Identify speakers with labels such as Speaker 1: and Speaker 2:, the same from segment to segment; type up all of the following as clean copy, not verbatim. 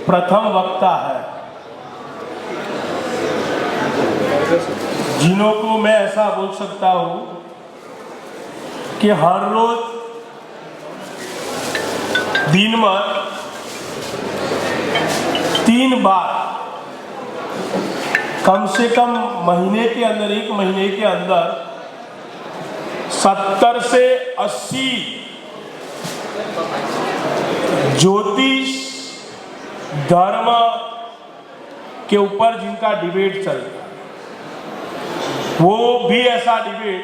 Speaker 1: प्रथम वक्ता है, जिन्हों को मैं ऐसा बोल सकता हूं कि हर रोज दिन में 3 बार कम से कम महीने के अंदर, 1 महीने के अंदर 70 से 80 ज्योतिष धर्म के ऊपर जिनका डिबेट चलता है, वो भी ऐसा डिबेट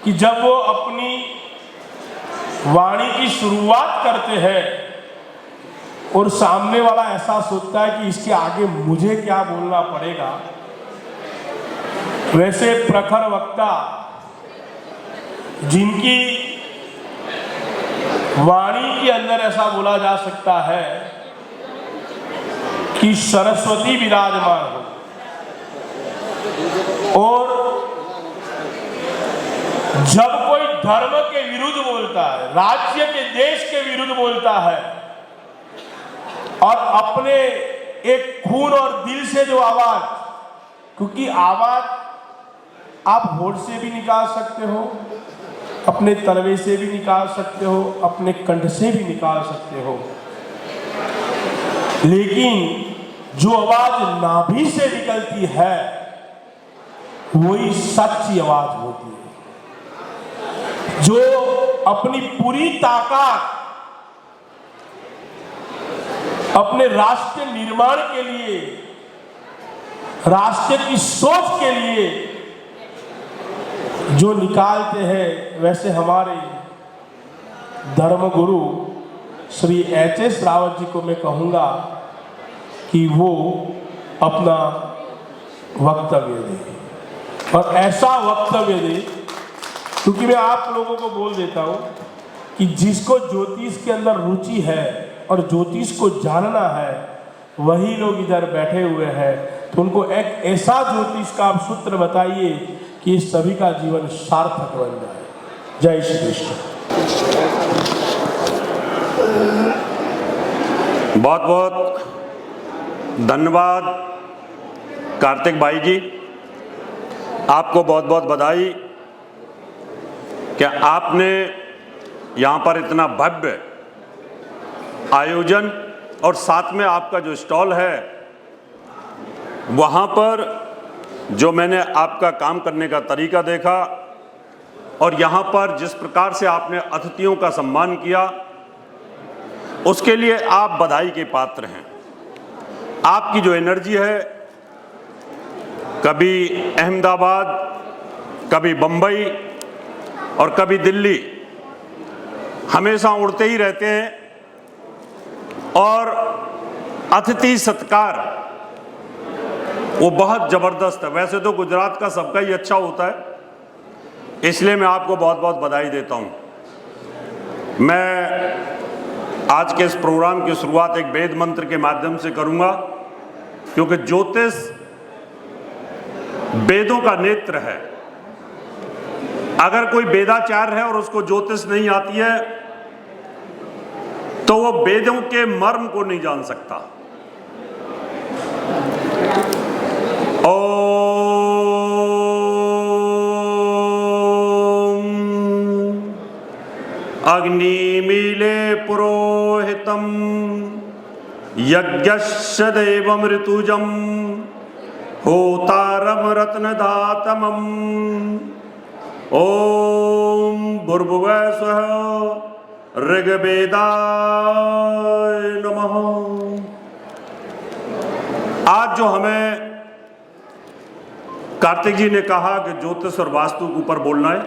Speaker 1: कि जब वो अपनी वाणी की शुरुआत करते हैं और सामने वाला ऐसा सोचता है कि इसके आगे मुझे क्या बोलना पड़ेगा, वैसे प्रखर वक्ता जिनकी वाणी के अंदर ऐसा बोला जा सकता है कि सरस्वती विराजमान हो, और जब कोई धर्म के विरुद्ध बोलता है, राज्य के, देश के विरुद्ध बोलता है और अपने एक खून और दिल से जो आवाज, क्योंकि आवाज आप होठ से भी निकाल सकते हो, अपने तलवे से भी निकाल सकते हो, अपने कंठ से भी निकाल सकते हो, लेकिन जो आवाज नाभि से निकलती है वही सच्ची आवाज होती है, जो अपनी पूरी ताकत अपने राष्ट्र निर्माण के लिए, राष्ट्र की सोच के लिए जो निकालते हैं, वैसे हमारे धर्मगुरु श्री एच.एस. रावत जी को मैं कहूँगा कि वो अपना वक्तव्य दे, और ऐसा वक्तव्य दे, क्योंकि मैं आप लोगों को बोल देता हूँ कि जिसको ज्योतिष के अंदर रुचि है और ज्योतिष को जानना है, वही लोग इधर बैठे हुए हैं, तो उनको एक ऐसा ज्योतिष का आप सूत्र बताइए कि सभी का जीवन सार्थक बन जाए। जय श्री कृष्ण।
Speaker 2: बहुत बहुत धन्यवाद कार्तिक भाई जी, आपको बहुत बहुत बधाई कि आपने यहाँ पर इतना भव्य आयोजन, और साथ में आपका जो स्टॉल है वहाँ पर जो मैंने आपका काम करने का तरीका देखा, और यहाँ पर जिस प्रकार से आपने अतिथियों का सम्मान किया, उसके लिए आप बधाई के पात्र हैं। आपकी जो एनर्जी है, कभी अहमदाबाद, कभी बम्बई और कभी दिल्ली, हमेशा उड़ते ही रहते हैं, और अतिथि सत्कार वो बहुत ज़बरदस्त है। वैसे तो गुजरात का सबका ही अच्छा होता है, इसलिए मैं आपको बहुत बहुत बधाई देता हूँ। मैं आज के इस प्रोग्राम की शुरुआत एक वेद मंत्र के माध्यम से करूँगा, क्योंकि ज्योतिष वेदों का नेत्र है। अगर कोई वेदाचार्य है और उसको ज्योतिष नहीं आती है, तो वो वेदों के मर्म को नहीं जान सकता। ओम अग्निमीले पुरोहितम यज्ञस्य देवमृतुजम होतारम रत्नदातमम ओम भूर्भुवः स्वः ऋग्वेदाय नमः। आज जो हमें कार्तिक जी ने कहा कि ज्योतिष और वास्तु के ऊपर बोलना है,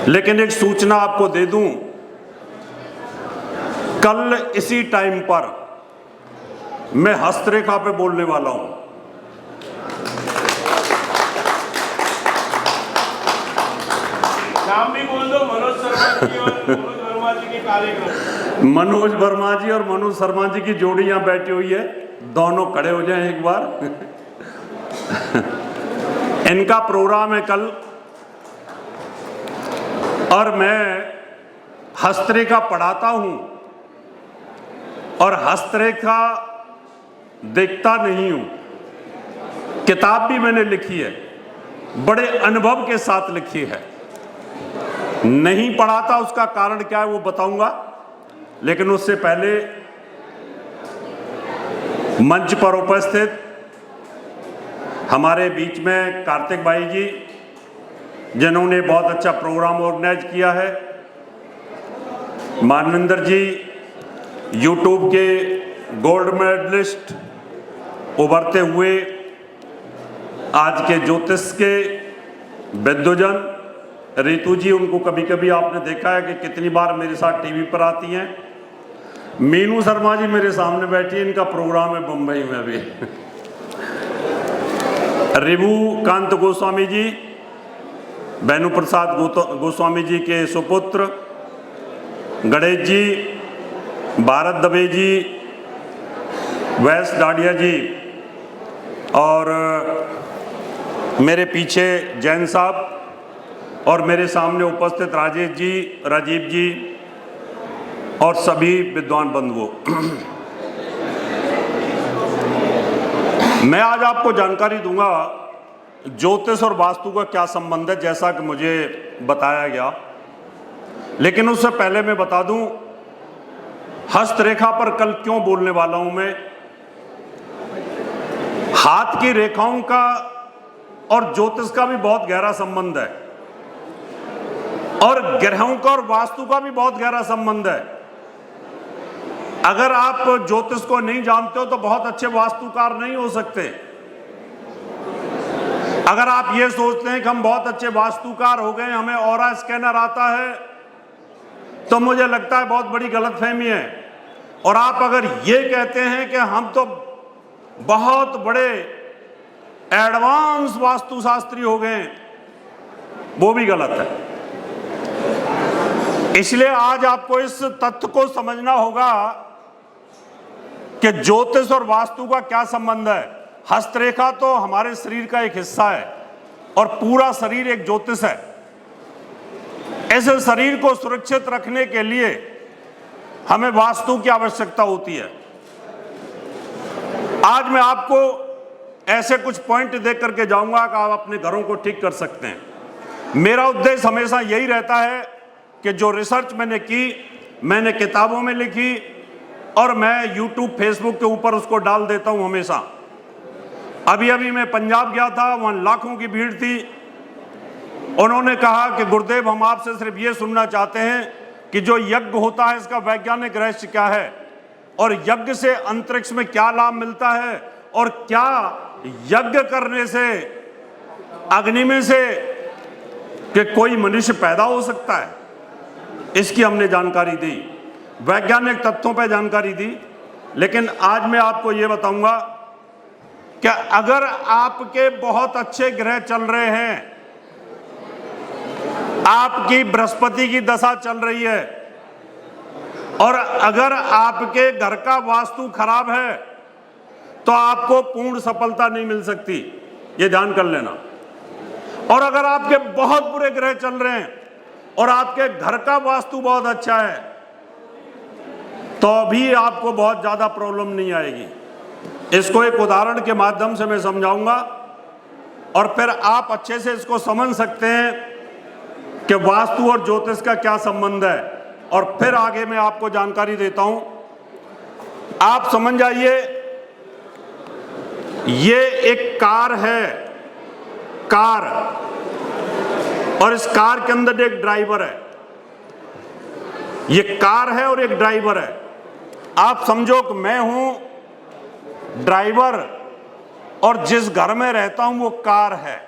Speaker 2: लेकिन एक सूचना आपको दे दूं, कल इसी टाइम पर मैं हस्तरेखा पे बोलने वाला हूं।
Speaker 1: नाम भी बोल दो, मनोज शर्मा जी और मनोज वर्मा जी के कार्यक्रम।
Speaker 2: मनोज वर्मा जी और मनोज शर्मा जी की जोड़ी यहां बैठी हुई है, दोनों खड़े हो जाएं एक बार। इनका प्रोग्राम है कल, और मैं हस्तरेखा पढ़ाता हूं और हस्तरेखा देखता नहीं हूं। किताब भी मैंने लिखी है, बड़े अनुभव के साथ लिखी है। नहीं पढ़ा था, उसका कारण क्या है वो बताऊंगा, लेकिन उससे पहले मंच पर उपस्थित हमारे बीच में कार्तिक भाई जी, जिन्होंने बहुत अच्छा प्रोग्राम ऑर्गेनाइज किया है, मानविंदर जी, यूट्यूब के गोल्ड मेडलिस्ट, उभरते हुए आज के ज्योतिष के विद्वजन, रितु जी, उनको कभी कभी आपने देखा है कि कितनी बार मेरे साथ टीवी पर आती हैं। मीनू शर्मा जी मेरे सामने बैठी है, इनका प्रोग्राम है बम्बई में अभी। रिभु कांत गोस्वामी जी, बैनु प्रसाद गोस्वामी जी के सुपुत्र, गणेश जी, भारत दबे जी, वैस डाडिया जी, और मेरे पीछे जैन साहब, और मेरे सामने उपस्थित राजेश जी, राजीव जी और सभी विद्वान बंधुओं। मैं आज आपको जानकारी दूंगा ज्योतिष और वास्तु का क्या संबंध है, जैसा कि मुझे बताया गया। लेकिन उससे पहले मैं बता दूं, हस्तरेखा पर कल क्यों बोलने वाला हूं मैं। हाथ की रेखाओं का और ज्योतिष का भी बहुत गहरा संबंध है, और ग्रहों का और वास्तु का भी बहुत गहरा संबंध है। अगर आप ज्योतिष को नहीं जानते हो तो बहुत अच्छे वास्तुकार नहीं हो सकते। अगर आप ये सोचते हैं कि हम बहुत अच्छे वास्तुकार हो गए, हमें ऑरा स्कैनर आता है, तो मुझे लगता है बहुत बड़ी गलतफहमी है। और आप अगर ये कहते हैं कि हम तो बहुत बड़े एडवांस वास्तुशास्त्री हो गए, वो भी गलत है। इसलिए आज आपको इस तथ्य को समझना होगा कि ज्योतिष और वास्तु का क्या संबंध है। हस्तरेखा तो हमारे शरीर का एक हिस्सा है और पूरा शरीर एक ज्योतिष है। ऐसे शरीर को सुरक्षित रखने के लिए हमें वास्तु की आवश्यकता होती है। आज मैं आपको ऐसे कुछ पॉइंट देख करके जाऊंगा कि आप अपने घरों को ठीक कर सकते हैं। मेरा उद्देश्य हमेशा यही रहता है कि जो रिसर्च मैंने की, मैंने किताबों में लिखी, और मैं यूट्यूब फेसबुक के ऊपर उसको डाल देता हूं हमेशा। अभी अभी मैं पंजाब गया था, वहां लाखों की भीड़ थी। उन्होंने कहा कि गुरुदेव, हम आपसे सिर्फ ये सुनना चाहते हैं कि जो यज्ञ होता है इसका वैज्ञानिक रहस्य क्या है, और यज्ञ से अंतरिक्ष में क्या लाभ मिलता है, और क्या यज्ञ करने से अग्नि में से कि कोई मनुष्य पैदा हो सकता है। इसकी हमने जानकारी दी, वैज्ञानिक तथ्यों पर जानकारी दी। लेकिन आज मैं आपको ये बताऊंगा कि अगर आपके बहुत अच्छे ग्रह चल रहे हैं, आपकी बृहस्पति की दशा चल रही है, और अगर आपके घर का वास्तु खराब है, तो आपको पूर्ण सफलता नहीं मिल सकती, ये ध्यान कर लेना। और अगर आपके बहुत बुरे ग्रह चल रहे हैं और आपके घर का वास्तु बहुत अच्छा है, तो भी आपको बहुत ज्यादा प्रॉब्लम नहीं आएगी। इसको एक उदाहरण के माध्यम से मैं समझाऊंगा, और फिर आप अच्छे से इसको समझ सकते हैं कि वास्तु और ज्योतिष का क्या संबंध है। और फिर आगे मैं आपको जानकारी देता हूं। आप समझ जाइए, ये एक कार है, कार, और इस कार के अंदर एक ड्राइवर है। ये कार है और एक ड्राइवर है। आप समझो कि मैं हूं ड्राइवर, और जिस घर में रहता हूं वो कार है।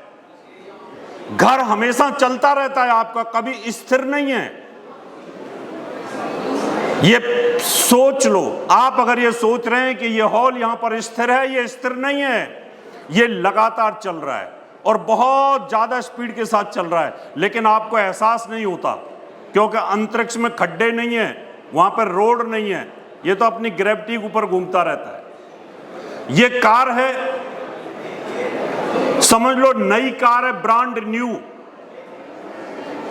Speaker 2: घर हमेशा चलता रहता है आपका, कभी स्थिर नहीं है। ये सोच लो, आप अगर ये सोच रहे हैं कि ये हॉल यहां पर स्थिर है, ये स्थिर नहीं है, ये लगातार चल रहा है और बहुत ज्यादा स्पीड के साथ चल रहा है। लेकिन आपको एहसास नहीं होता, क्योंकि अंतरिक्ष में खड्डे नहीं है, वहां पर रोड नहीं है, ये तो अपनी ग्रेविटी के ऊपर घूमता रहता है। ये कार है, समझ लो नई कार है, ब्रांड न्यू।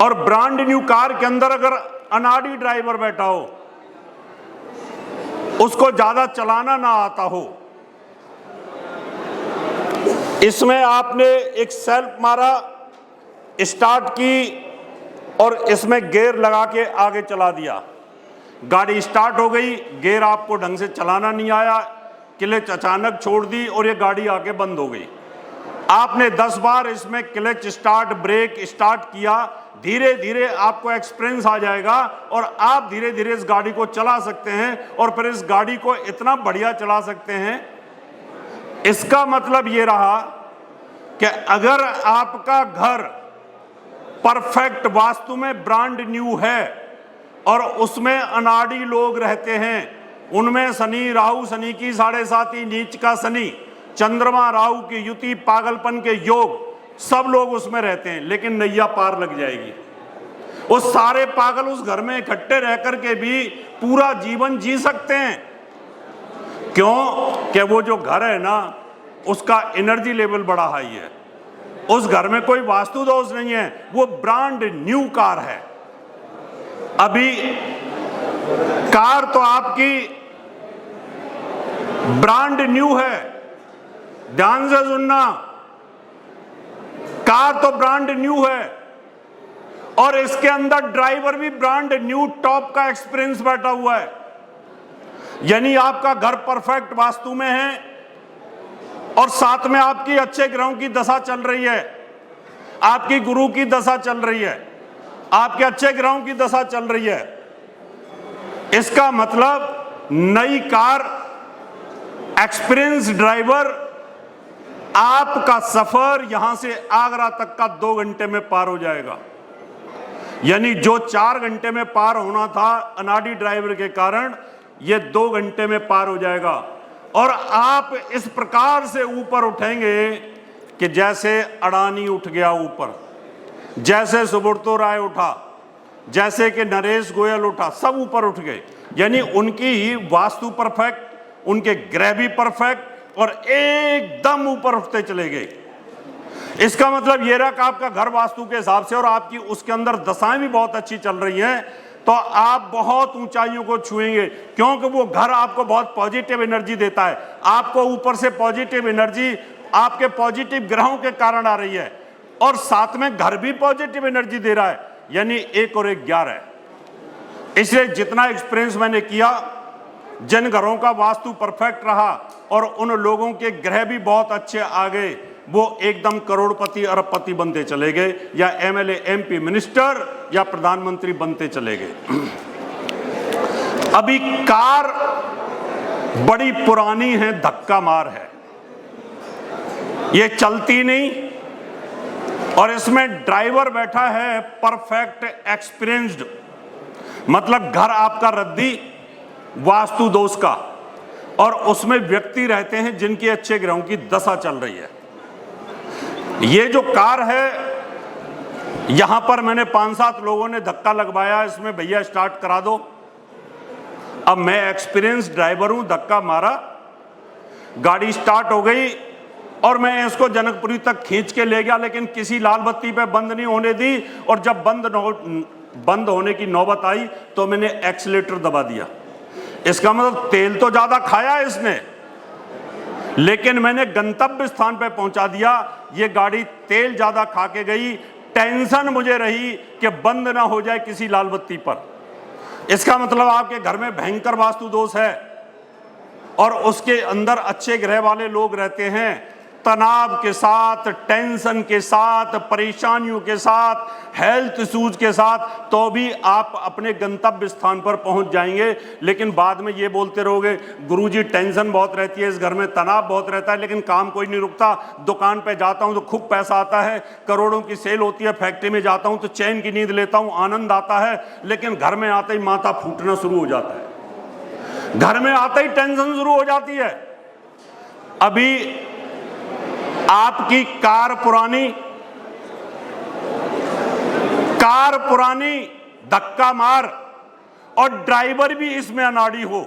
Speaker 2: और ब्रांड न्यू कार के अंदर अगर अनाड़ी ड्राइवर बैठा हो, उसको ज्यादा चलाना ना आता हो। इसमें आपने एक सेल्फ मारा, स्टार्ट की और इसमें गियर लगा के आगे चला दिया, गाड़ी स्टार्ट हो गई, गियर आपको ढंग से चलाना नहीं आया, क्लच अचानक छोड़ दी और ये गाड़ी आके बंद हो गई। आपने 10 बार इसमें क्लच स्टार्ट ब्रेक स्टार्ट किया, धीरे धीरे आपको एक्सपीरियंस आ जाएगा और आप धीरे धीरे इस गाड़ी को चला सकते हैं और फिर इस गाड़ी को इतना बढ़िया चला सकते हैं। इसका मतलब ये रहा कि अगर आपका घर परफेक्ट वास्तु में ब्रांड न्यू है और उसमें अनाड़ी लोग रहते हैं, उनमें शनि राहु, शनि की 7.5 नीच का शनि, चंद्रमा राहु की युति, पागलपन के योग, सब लोग उसमें रहते हैं, लेकिन नैया पार लग जाएगी। वो सारे पागल उस घर में इकट्ठे रह करके भी पूरा जीवन जी सकते हैं। क्यों? कि वो जो घर है ना, उसका एनर्जी लेवल बड़ा हाई है, उस घर में कोई वास्तु दोष नहीं है, वो ब्रांड न्यू कार है। अभी कार तो आपकी ब्रांड न्यू है, ध्यान से सुनना, कार तो ब्रांड न्यू है और इसके अंदर ड्राइवर भी ब्रांड न्यू टॉप का एक्सपीरियंस बैठा हुआ है। यानी आपका घर परफेक्ट वास्तु में है और साथ में आपकी अच्छे ग्रहों की दशा चल रही है, आपकी गुरु की दशा चल रही है, आपके अच्छे ग्रहों की दशा चल रही है। इसका मतलब नई कार, एक्सपीरियंस ड्राइवर, आपका सफर यहां से आगरा तक का 2 घंटे में पार हो जाएगा। यानी जो 4 घंटे में पार होना था अनाड़ी ड्राइवर के कारण, यह 2 घंटे में पार हो जाएगा। और आप इस प्रकार से ऊपर उठेंगे कि जैसे अडानी उठ गया ऊपर, जैसे सुब्रतो राय उठा, जैसे कि नरेश गोयल उठा, सब ऊपर उठ गए। यानी उनकी ही वास्तु परफेक्ट, उनके ग्रह भी परफेक्ट और एकदम ऊपर उठते चले गए। इसका मतलब ये रहा कि आपका घर वास्तु के हिसाब से और आपकी उसके अंदर दशाएं भी बहुत अच्छी चल रही हैं, तो आप बहुत ऊंचाइयों को छुएंगे, क्योंकि वो घर आपको बहुत पॉजिटिव एनर्जी देता है। आपको ऊपर से पॉजिटिव एनर्जी आपके पॉजिटिव ग्रहों के कारण आ रही है और साथ में घर भी पॉजिटिव एनर्जी दे रहा है, यानी 1 और 1 11 है। इसलिए जितना एक्सपीरियंस मैंने किया, जिन घरों का वास्तु परफेक्ट रहा और उन लोगों के ग्रह भी बहुत अच्छे आ गए, वो एकदम करोड़पति अरबपति बनते चले गए, या एमएलए एमपी मिनिस्टर या प्रधानमंत्री बनते चले गए। अभी कार बड़ी पुरानी है, धक्का मार है, ये चलती नहीं और इसमें ड्राइवर बैठा है परफेक्ट एक्सपीरियंस्ड, मतलब घर आपका रद्दी वास्तु दोष का, और उसमें व्यक्ति रहते हैं जिनके अच्छे ग्रहों की दशा चल रही है। ये जो कार है, यहां पर मैंने 5-7 लोगों ने धक्का लगवाया, इसमें भैया स्टार्ट करा दो। अब मैं एक्सपीरियंस ड्राइवर हूं, धक्का मारा, गाड़ी स्टार्ट हो गई और मैं इसको जनकपुरी तक खींच के ले गया, लेकिन किसी लाल बत्ती पे बंद नहीं होने दी। और जब बंद होने की नौबत आई तो मैंने एक्सीलेटर दबा दिया। इसका मतलब तेल तो ज्यादा खाया इसने, लेकिन मैंने गंतव्य स्थान पे पहुंचा दिया। ये गाड़ी तेल ज्यादा खा के गई, टेंशन मुझे रही कि बंद ना हो जाए किसी लाल बत्ती पर। इसका मतलब आपके घर में भयंकर वास्तु दोष है और उसके अंदर अच्छे ग्रह वाले लोग रहते हैं, तनाव के साथ, टेंशन के साथ, परेशानियों के साथ, हेल्थ इश्यूज के साथ, तो भी आप अपने गंतव्य स्थान पर पहुंच जाएंगे। लेकिन बाद में ये बोलते रहोगे, गुरुजी टेंशन बहुत रहती है, इस घर में तनाव बहुत रहता है, लेकिन काम कोई नहीं रुकता। दुकान पे जाता हूं तो खूब पैसा आता है, करोड़ों की सेल होती है, फैक्ट्री में जाता हूं तो चैन की नींद लेता हूं, आनंद आता है, लेकिन घर में आते ही माथा फूटना शुरू हो जाता है, घर में आते ही टेंशन शुरू हो जाती है। अभी आपकी कार पुरानी, धक्का मार, और ड्राइवर भी इसमें अनाड़ी हो,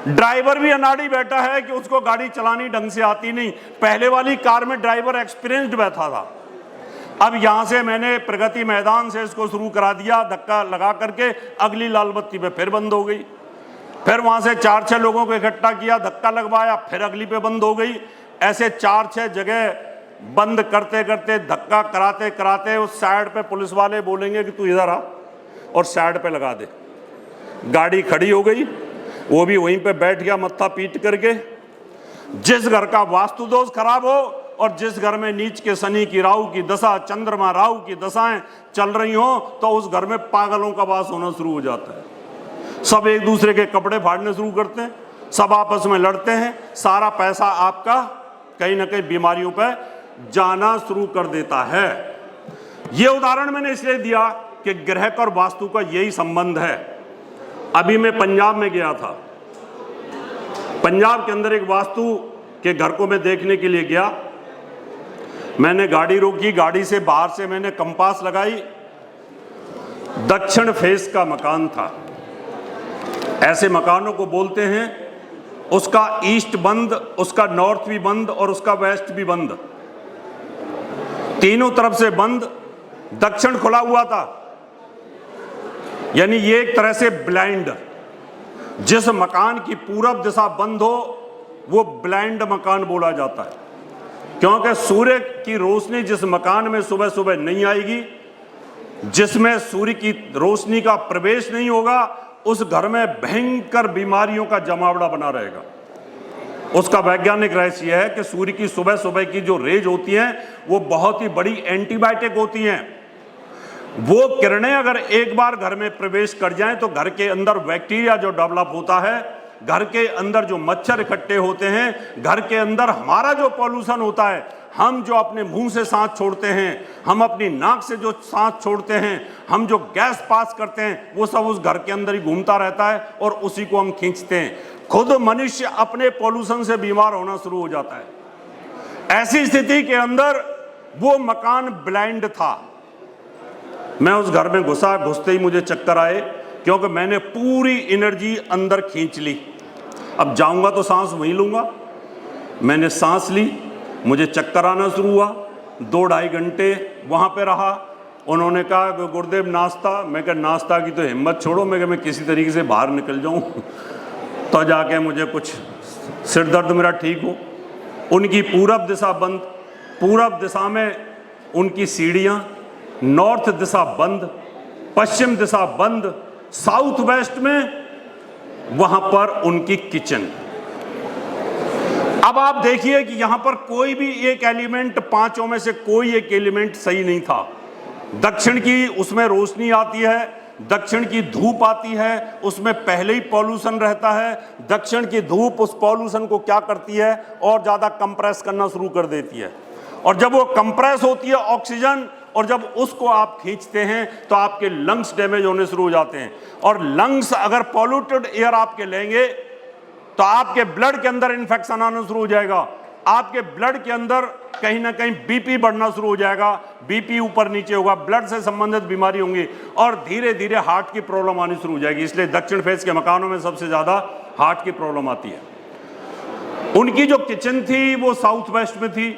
Speaker 2: ड्राइवर भी अनाड़ी बैठा है कि उसको गाड़ी चलानी ढंग से आती नहीं। पहले वाली कार में ड्राइवर एक्सपीरियंस्ड बैठा था, अब यहां से मैंने प्रगति मैदान से इसको शुरू करा दिया, धक्का लगा करके अगली लाल बत्ती पे फिर बंद हो गई। फिर वहां से 4-6 लोगों को इकट्ठा किया, धक्का लगवाया, फिर अगली पे बंद हो गई। ऐसे 4-6 जगह बंद करते करते, धक्का कराते कराते उस साइड पे पुलिस वाले बोलेंगे कि तू इधर आ और साइड पे लगा दे। गाड़ी खड़ी हो गई, वो भी वहीं पे बैठ गया मत्था पीट करके। जिस घर का वास्तु दोष खराब हो और जिस घर में नीच के शनि की, राहु की दशा, चंद्रमा राहु की दशाएं चल रही हो, तो उस घर में पागलों का वास होना शुरू हो जाता है। सब एक दूसरे के कपड़े फाड़ने शुरू करते हैं, सब आपस में लड़ते हैं, सारा पैसा आपका कहीं ना कहीं बीमारियों पर जाना शुरू कर देता है। यह उदाहरण मैंने इसलिए दिया कि ग्रह और वास्तु का यही संबंध है। अभी मैं पंजाब में गया था, पंजाब के अंदर एक वास्तु के घर को मैं देखने के लिए गया। मैंने गाड़ी रोकी, गाड़ी से बाहर से मैंने कंपास लगाई, दक्षिण फेस का मकान था। ऐसे मकानों को बोलते हैं उसका ईस्ट बंद, उसका नॉर्थ भी बंद और उसका वेस्ट भी बंद, तीनों तरफ से बंद, दक्षिण खुला हुआ था। यानी ये एक तरह से ब्लाइंड, जिस मकान की पूरब दिशा बंद हो वो ब्लाइंड मकान बोला जाता है, क्योंकि सूर्य की रोशनी जिस मकान में सुबह सुबह नहीं आएगी, जिसमें सूर्य की रोशनी का प्रवेश नहीं होगा, उस घर में भयंकर बीमारियों का जमावड़ा बना रहेगा। उसका वैज्ञानिक रहस्य यह है कि सूर्य की सुबह सुबह की जो रेज होती हैं वो बहुत ही बड़ी एंटीबायोटिक होती हैं। वो किरणें अगर एक बार घर में प्रवेश कर जाएं तो घर के अंदर बैक्टीरिया जो डेवलप होता है, घर के अंदर जो मच्छर इकट्ठे होते हैं, घर के अंदर हमारा जो पॉल्यूशन होता है, हम जो अपने मुंह से सांस छोड़ते हैं, हम अपनी नाक से जो सांस छोड़ते हैं, हम जो गैस पास करते हैं, वो सब उस घर के अंदर ही घूमता रहता है और उसी को हम खींचते हैं। खुद मनुष्य अपने पॉल्यूशन से बीमार होना शुरू हो जाता है। ऐसी स्थिति के अंदर वो मकान ब्लाइंड था। मैं उस घर में घुसा, घुसते ही मुझे चक्कर आए, क्योंकि मैंने पूरी एनर्जी अंदर खींच ली। अब जाऊंगा तो सांस वहीं लूंगा। मैंने सांस ली, मुझे चक्कर आना शुरू हुआ। 2-2.5 घंटे वहां पे रहा। उन्होंने कहा कि गुरुदेव नाश्ता, मैं कहा नाश्ता की तो हिम्मत छोड़ो, मैं किसी तरीके से बाहर निकल जाऊं तो जाके मुझे कुछ सिर दर्द मेरा ठीक हो। उनकी पूरब दिशा बंद, पूरब दिशा में उनकी सीढ़ियां, नॉर्थ दिशा बंद, पश्चिम दिशा बंद, साउथ वेस्ट में वहां पर उनकी किचन। अब आप देखिए कि यहां पर कोई भी एक एलिमेंट, पांचों में से कोई एक एलिमेंट सही नहीं था। दक्षिण की उसमें रोशनी आती है, दक्षिण की धूप आती है, उसमें पहले ही पॉल्यूशन रहता है। दक्षिण की धूप उस पॉल्यूशन को क्या करती है, और ज्यादा कंप्रेस करना शुरू कर देती है। और जब वो कंप्रेस होती है ऑक्सीजन, और जब उसको आप खींचते हैं तो आपके लंग्स डैमेज होने शुरू हो जाते हैं। और लंग्स अगर पॉल्यूटेड एयर आपके लेंगे तो आपके ब्लड के अंदर इंफेक्शन आना शुरू हो जाएगा। आपके ब्लड के अंदर कहीं ना कहीं बीपी बढ़ना शुरू हो जाएगा, बीपी ऊपर नीचे होगा, ब्लड से संबंधित बीमारी होंगी और धीरे धीरे हार्ट की प्रॉब्लम आनी शुरू हो जाएगी। इसलिए दक्षिण फेस के मकानों में सबसे ज्यादा हार्ट की प्रॉब्लम आती है। उनकी जो किचन थी वो साउथ वेस्ट में थी।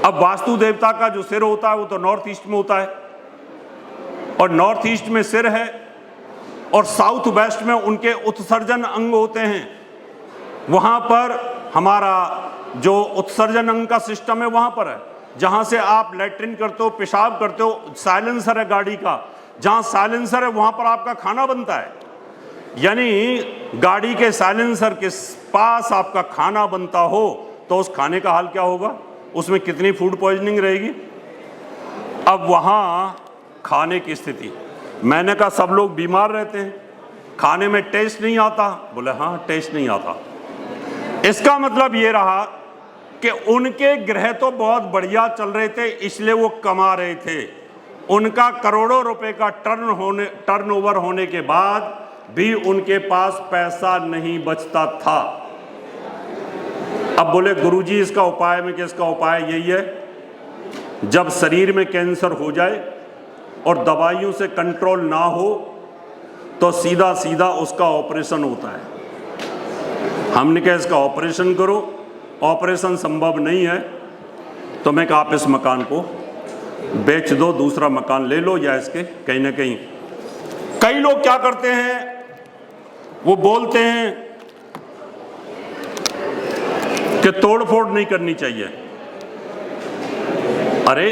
Speaker 2: अब वास्तु देवता का जो सिर होता है वो तो नॉर्थ ईस्ट में होता है, और नॉर्थ ईस्ट में सिर है, और साउथ वेस्ट में उनके उत्सर्जन अंग होते हैं। वहां पर हमारा जो उत्सर्जन अंग का सिस्टम है वहां पर है, जहां से आप लैट्रिन करते हो, पेशाब करते हो। साइलेंसर है गाड़ी का, जहां साइलेंसर है वहां पर आपका खाना बनता है। यानी गाड़ी के साइलेंसर के पास आपका खाना बनता हो तो उस खाने का हाल क्या होगा, उसमें कितनी फूड पॉइजनिंग रहेगी। अब वहां खाने की स्थिति, मैंने कहा सब लोग बीमार रहते हैं, खाने में टेस्ट नहीं आता। बोले हाँ टेस्ट नहीं आता। इसका मतलब ये रहा कि उनके ग्रह तो बहुत बढ़िया चल रहे थे, इसलिए वो कमा रहे थे। उनका करोड़ों रुपए का टर्नओवर होने के बाद भी उनके पास पैसा नहीं बचता था। अब बोले गुरुजी इसका उपाय में, कि इसका उपाय यही है, जब शरीर में कैंसर हो जाए और दवाइयों से कंट्रोल ना हो तो सीधा सीधा उसका ऑपरेशन होता है। हमने कहा इसका ऑपरेशन करो, ऑपरेशन संभव नहीं है तो मैं कहा आप इस मकान को बेच दो, दूसरा मकान ले लो, या इसके कहीं ना कहीं। कई लोग क्या करते हैं, वो बोलते हैं कि तोड़फोड़ नहीं करनी चाहिए। अरे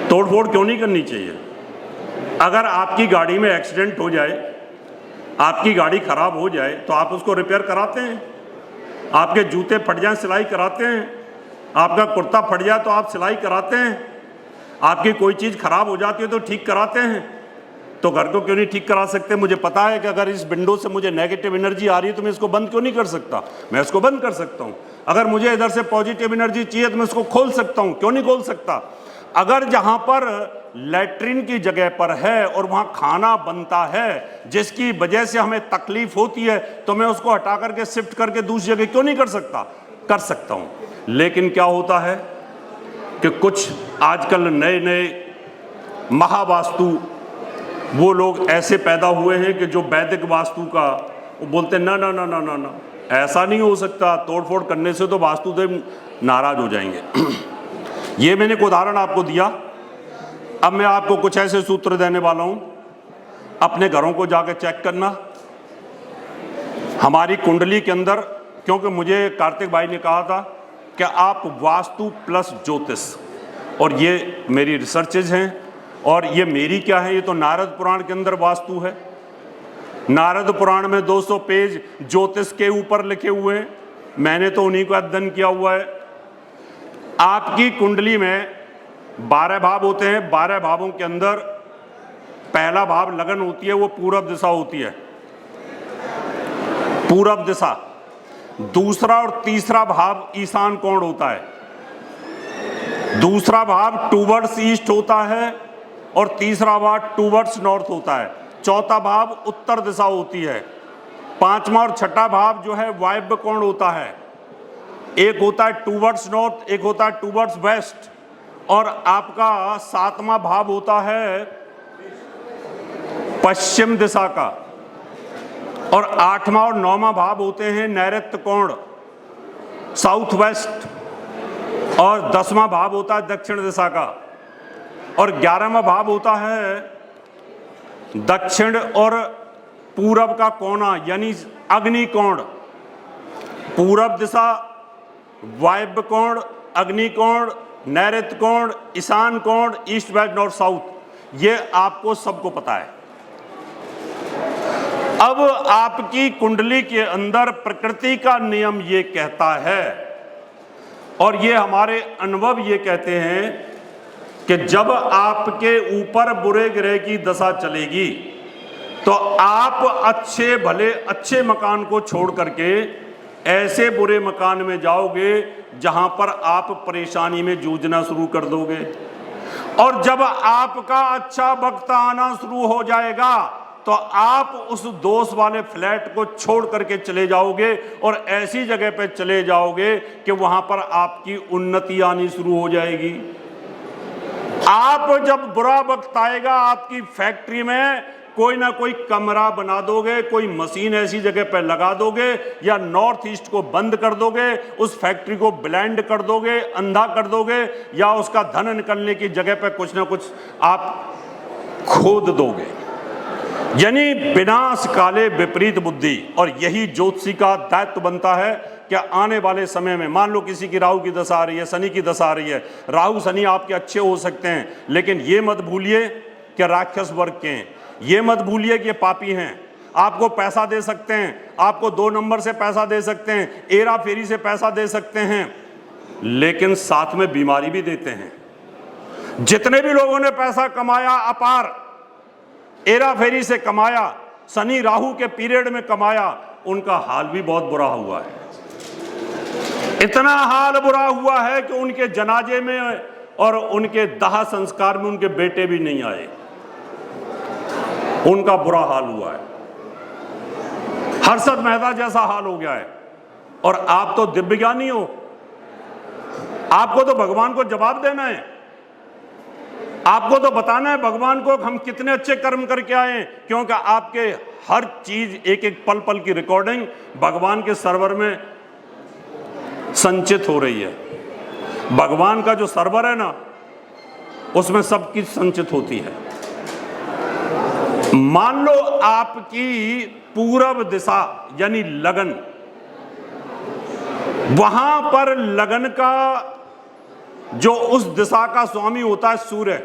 Speaker 2: तोड़फोड़ क्यों नहीं करनी चाहिए? अगर आपकी गाड़ी में एक्सीडेंट हो जाए, आपकी गाड़ी खराब हो जाए तो आप उसको रिपेयर कराते हैं। आपके जूते फट जाए सिलाई कराते हैं। आपका कुर्ता फट जाए तो आप सिलाई कराते हैं। आपकी कोई चीज़ खराब हो जाती है तो ठीक कराते हैं। तो घर को क्यों नहीं ठीक करा सकते? मुझे पता है कि अगर इस विंडो से मुझे नेगेटिव एनर्जी आ रही है तो मैं इसको बंद क्यों नहीं कर सकता? मैं इसको बंद कर सकता हूँ। अगर मुझे इधर से पॉजिटिव एनर्जी चाहिए तो मैं इसको खोल सकता हूँ, क्यों नहीं खोल सकता? अगर जहाँ पर लैट्रिन की जगह पर है और वहाँ खाना बनता है जिसकी वजह से हमें तकलीफ होती है, तो मैं उसको हटा करके शिफ्ट करके दूसरी जगह क्यों नहीं कर सकता? कर सकता हूँ। लेकिन क्या होता है कि कुछ आजकल नए नए महावास्तु वो लोग ऐसे पैदा हुए हैं कि जो वैदिक वास्तु का वो बोलते हैं ना ना ना ना ना ना, ऐसा नहीं हो सकता, तोड़फोड़ करने से तो वास्तुदेव नाराज हो जाएंगे। ये मैंने एक उदाहरण आपको दिया। अब मैं आपको कुछ ऐसे सूत्र देने वाला हूं, अपने घरों को जाकर चेक करना। हमारी कुंडली के अंदर, क्योंकि मुझे कार्तिक भाई ने कहा था कि आप वास्तु प्लस ज्योतिष, और ये मेरी रिसर्चेज हैं, और ये मेरी क्या है, ये तो नारद पुराण के अंदर वास्तु है। नारद पुराण में 200 पेज ज्योतिष के ऊपर लिखे हुए हैं, मैंने तो उन्हीं को अध्ययन किया हुआ है। आपकी कुंडली में 12 भाव होते हैं। 12 भावों के अंदर पहला भाव लगन होती है, वो पूरब दिशा होती है, पूरब दिशा। दूसरा और तीसरा भाव ईशान कोण होता है। दूसरा भाव टूवर्ड्स ईस्ट होता है और तीसरा भाव टूवर्ड्स नॉर्थ होता है। चौथा भाव उत्तर दिशा होती है। पांचवा और छठा भाव जो है वायव्य कोण होता है। एक होता है टूवर्ड्स नॉर्थ, एक होता है टूवर्ड्स वेस्ट, और आपका सातवां भाव होता है पश्चिम दिशा का, और आठवां और नौवां भाव होते हैं नैऋत्य कोण, साउथ वेस्ट, और 10वां भाव होता है दक्षिण दिशा का, और 11वां भाव होता है दक्षिण और पूरब का कोना, यानी अग्नि कोण। पूरब दिशा, वायव्य कोण, अग्नि कोण, नैऋत्य कोण, ईशान कोण, ईस्ट वेस्ट नॉर्थ साउथ, ये आपको सबको पता है। अब आपकी कुंडली के अंदर प्रकृति का नियम ये कहता है, और ये हमारे अनुभव ये कहते हैं कि जब आपके ऊपर बुरे ग्रह की दशा चलेगी तो आप अच्छे भले अच्छे मकान को छोड़ करके ऐसे बुरे मकान में जाओगे जहां पर आप परेशानी में जूझना शुरू कर दोगे। और जब आपका अच्छा वक्त आना शुरू हो जाएगा तो आप उस दोस्त वाले फ्लैट को छोड़ करके चले जाओगे और ऐसी जगह पे चले जाओगे कि वहां पर आपकी उन्नति आनी शुरू हो जाएगी। आप जब बुरा वक्त आएगा, आपकी फैक्ट्री में कोई ना कोई कमरा बना दोगे, कोई मशीन ऐसी जगह पर लगा दोगे, या नॉर्थ ईस्ट को बंद कर दोगे, उस फैक्ट्री को ब्लाइंड कर दोगे, अंधा कर दोगे, या उसका धन निकलने की जगह पर कुछ ना कुछ आप खोद दोगे। यानी विनाश काले विपरीत बुद्धि। और यही ज्योतिषी का दायित्व बनता है कि आने वाले समय में मान लो किसी की राहु की दशा आ रही है, शनि की दशा आ रही है। राहु शनि आपके अच्छे हो सकते हैं, लेकिन ये मत भूलिए कि राक्षस वर्ग के हैं। ये मत भूलिए कि ये पापी हैं। आपको पैसा दे सकते हैं, आपको 2 नंबर से पैसा दे सकते हैं, एरा फेरी से पैसा दे सकते हैं, लेकिन साथ में बीमारी भी देते हैं। जितने भी लोगों ने पैसा कमाया अपार, एरा फेरी से कमाया, शनि राहु के पीरियड में कमाया, उनका हाल भी बहुत बुरा हुआ है। इतना हाल बुरा हुआ है कि उनके जनाजे में और उनके दाह संस्कार में उनके बेटे भी नहीं आए। उनका बुरा हाल हुआ है। हर्षद मेहता जैसा हाल हो गया है। और आप तो दिव्य ज्ञानी हो, आपको तो भगवान को जवाब देना है। आपको तो बताना है भगवान को हम कितने अच्छे कर्म करके आए हैं, क्योंकि आपके हर चीज एक एक पल पल की रिकॉर्डिंग भगवान के सर्वर में संचित हो रही है। भगवान का जो सर्वर है ना, उसमें सब कुछ संचित होती है। मान लो आपकी पूरब दिशा यानी लगन, वहां पर लगन का जो उस दिशा का स्वामी होता है सूर्य,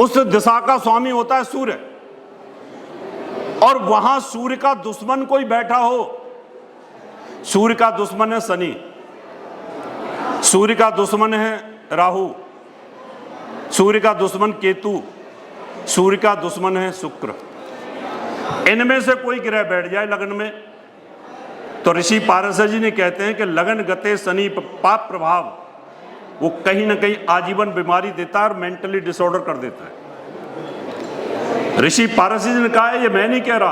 Speaker 2: उस दिशा का स्वामी होता है सूर्य, और वहां सूर्य का दुश्मन कोई बैठा हो। सूर्य का दुश्मन है शनि, सूर्य का दुश्मन है राहु, सूर्य का दुश्मन केतु, सूर्य का दुश्मन है शुक्र। इनमें से कोई ग्रह बैठ जाए लगन में तो ऋषि पारस जी ने कहते हैं कि लगन गते शनि पाप प्रभाव, वो कहीं ना कहीं आजीवन बीमारी देता है और मेंटली डिसऑर्डर कर देता है। ऋषि पारस जी ने कहा है, ये मैं नहीं कह रहा,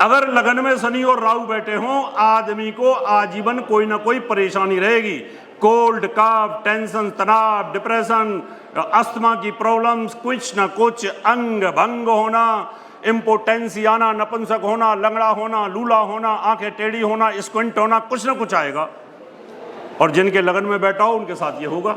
Speaker 2: अगर लगन में शनि और राहु बैठे हों, आदमी को आजीवन कोई ना कोई परेशानी रहेगी। कोल्ड, कफ, टेंशन, तनाव, डिप्रेशन, अस्थमा की प्रॉब्लम्स, कुछ ना कुछ, अंग भंग होना, इम्पोटेंसी आना, नपुंसक होना, लंगड़ा होना, लूला होना, आंखें टेढ़ी होना, स्क्विंट होना, कुछ ना कुछ आएगा। और जिनके लगन में बैठा हो उनके साथ ये होगा।